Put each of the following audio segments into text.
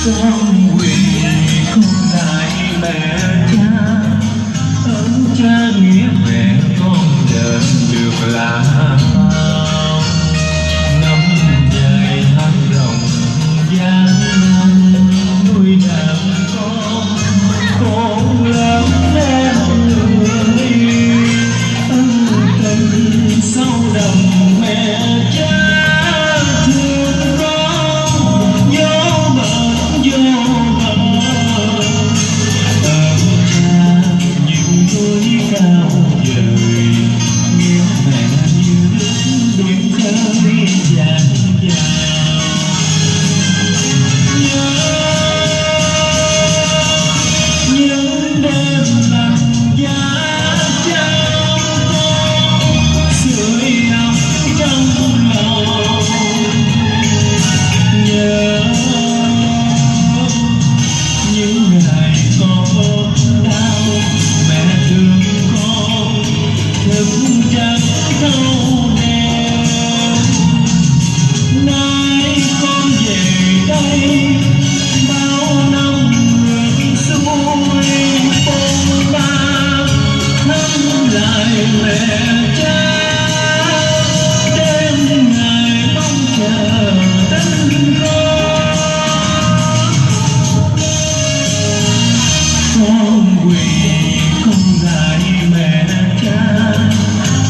con quỳ con lại mẹ cha, ơn cha nghĩa mẹ con đền được là bao. Năm dài tháng rộng gian nan nuôi đàn con lớn lên người, ân tình sâu đậm mẹ cha. Con quỳ con lại mẹ cha,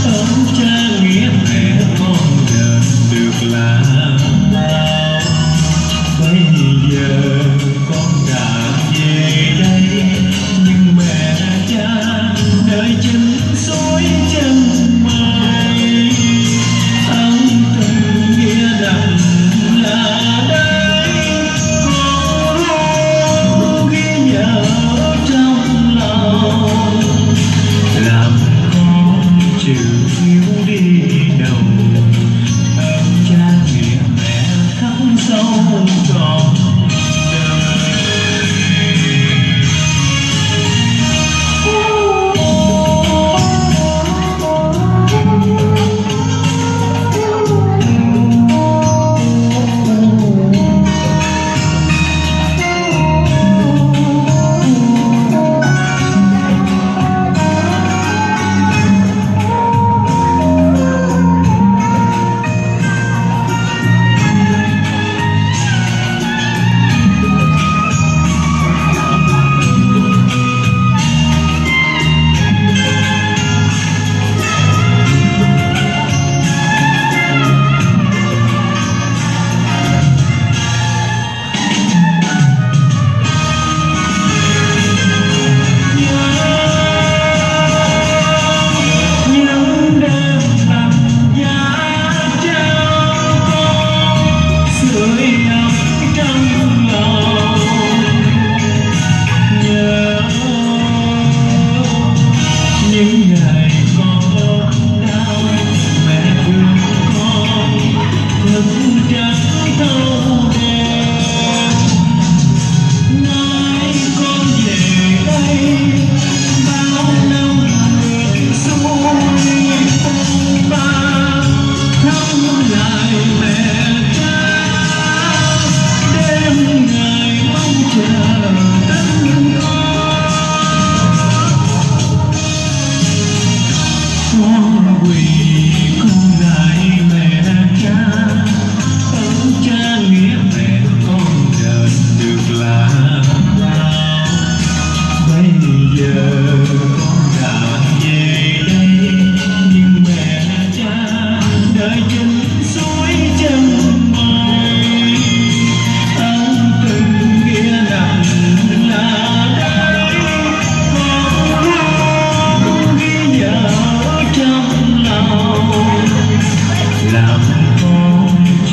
ơn cha nghĩa mẹ con đền được là bao. Bây giờ con đã về đây, nhưng mẹ cha nơi chân suối chân mây. Ân tình nghĩa nặng là đây, con luôn ghi nhớ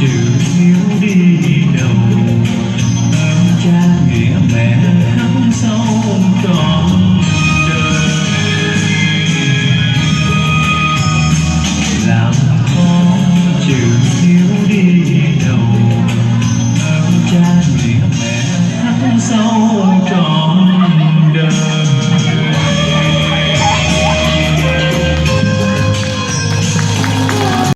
chữ thiếu đi đâu. Ơn cha nghĩa mẹ khắc sâu trọn làm con chữ